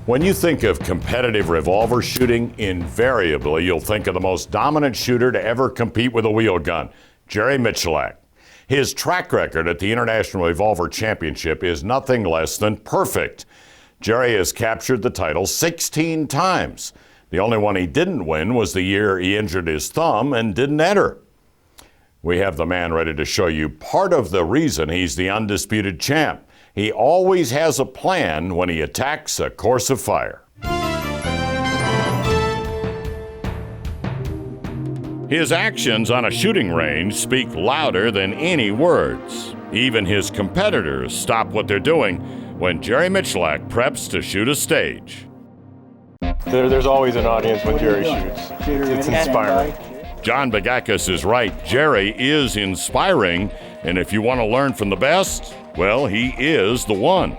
When you think of competitive revolver shooting, invariably you'll think of the most dominant shooter to ever compete with a wheel gun, Jerry Miculek. His track record at the International Revolver Championship is nothing less than perfect. Jerry has captured the title 16 times. The only one he didn't win was the year he injured his thumb and didn't enter. We have the man ready to show you part of the reason he's the undisputed champ. He always has a plan when he attacks a course of fire. His actions on a shooting range speak louder than any words. Even his competitors stop what they're doing when Jerry Miculek preps to shoot a stage. There's always an audience when Jerry shoots. It's inspiring. John Bagakis is right. Jerry is inspiring, and if you want to learn from the best, well, he is the one.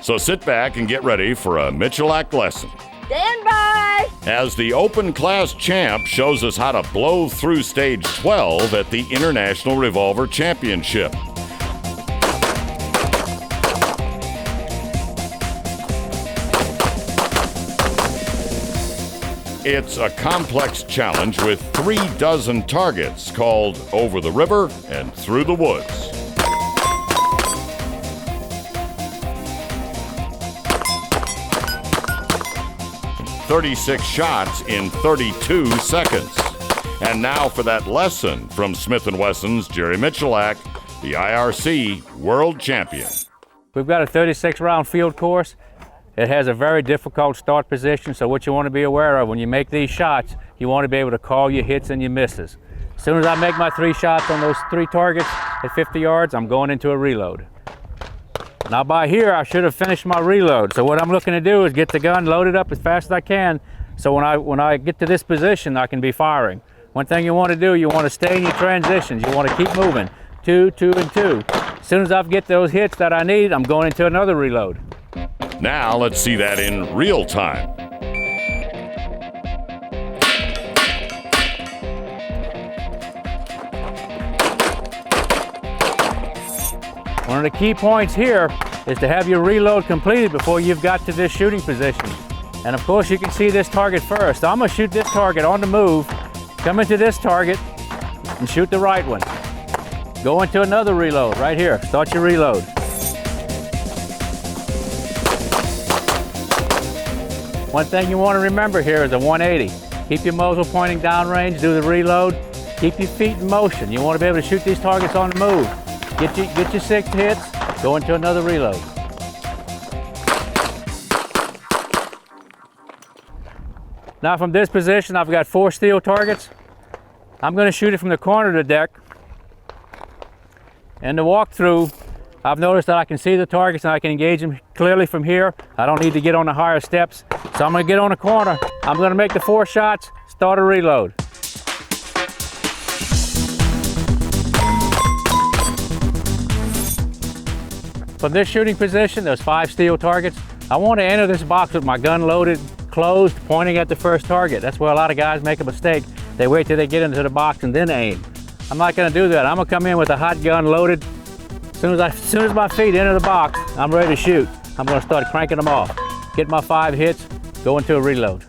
So sit back and get ready for a Miculek lesson. Stand by! As the open class champ shows us how to blow through stage 12 at the International Revolver Championship. It's a complex challenge with 36 targets called Over the River and Through the Woods. "36 shots in 32 seconds. And now for that lesson from Smith & Wesson's Jerry Miculek, the IRC World Champion. We've got a 36-round field course. It has a very difficult start position, so what you want to be aware of when you make these shots, you want to be able to call your hits and your misses. As soon as I make my 3 shots on those 3 targets at 50 yards, I'm going into a reload. Now by here, I should have finished my reload. So what I'm looking to do is get the gun loaded up as fast as I can, so when I get to this position, I can be firing. One thing you want to do, you want to stay in your transitions. You want to keep moving, 2, 2, and 2. As soon as I get those hits that I need, I'm going into another reload. Now let's see that in real time. One of the key points here is to have your reload completed before you've got to this shooting position. And of course you can see this target first. So I'm going to shoot this target on the move, come into this target, and shoot the right one. Go into another reload right here. Start your reload. One thing you want to remember here is a 180. Keep your muzzle pointing downrange, do the reload, keep your feet in motion. You want to be able to shoot these targets on the move. Get your 6 hits, go into another reload. Now from this position, I've got 4 steel targets. I'm going to shoot it from the corner of the deck. And the walkthrough, I've noticed that I can see the targets and I can engage them clearly from here. I don't need to get on the higher steps. So I'm going to get on the corner. I'm going to make the 4 shots, start a reload. From this shooting position, there's 5 steel targets. I want to enter this box with my gun loaded, closed, pointing at the first target. That's where a lot of guys make a mistake. They wait till they get into the box and then aim. I'm not going to do that. I'm going to come in with a hot gun loaded. As soon as my feet enter the box, I'm ready to shoot. I'm going to start cranking them off. Get my 5 hits, go into a reload.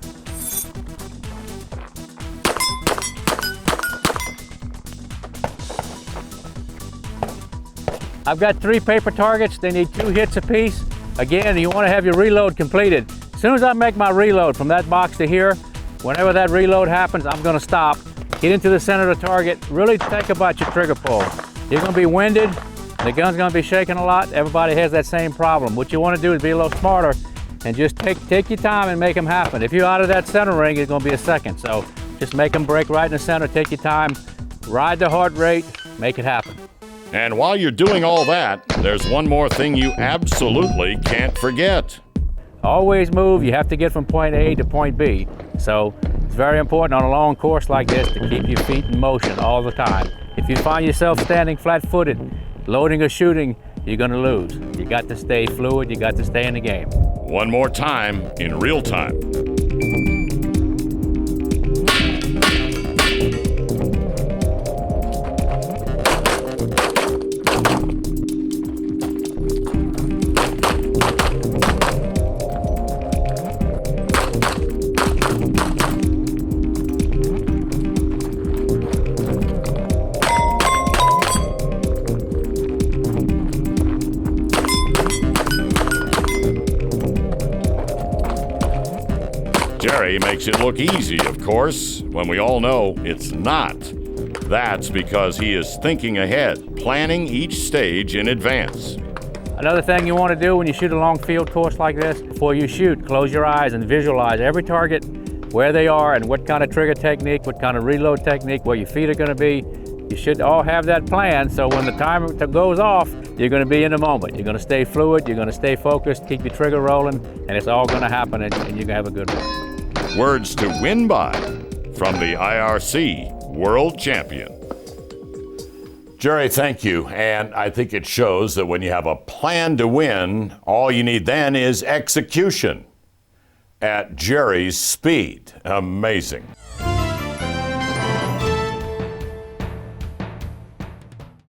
I've got 3 paper targets. They need 2 hits apiece. Again, you want to have your reload completed. As soon as I make my reload from that box to here, whenever that reload happens, I'm going to stop, get into the center of the target, really think about your trigger pull. You're going to be winded. The gun's going to be shaking a lot. Everybody has that same problem. What you want to do is be a little smarter and just take your time and make them happen. If you're out of that center ring, it's going to be a second. So just make them break right in the center, take your time, ride the heart rate, make it happen. And while you're doing all that, there's one more thing you absolutely can't forget. Always move. You have to get from point A to point B. So it's very important on a long course like this to keep your feet in motion all the time. If you find yourself standing flat-footed, loading or shooting, you're going to lose. You got to stay fluid. You got to stay in the game. One more time in real time. Jerry makes it look easy, of course, when we all know it's not. That's because he is thinking ahead, planning each stage in advance. Another thing you want to do when you shoot a long field course like this, before you shoot, close your eyes and visualize every target, where they are and what kind of trigger technique, what kind of reload technique, where your feet are going to be. You should all have that plan, so when the timer goes off, you're going to be in the moment. You're going to stay fluid, you're going to stay focused, keep your trigger rolling, and it's all going to happen, and you're going to have a good one. Words to win by from the IRC World Champion. Jerry, thank you. And I think it shows that when you have a plan to win, all you need then is execution at Jerry's speed. Amazing.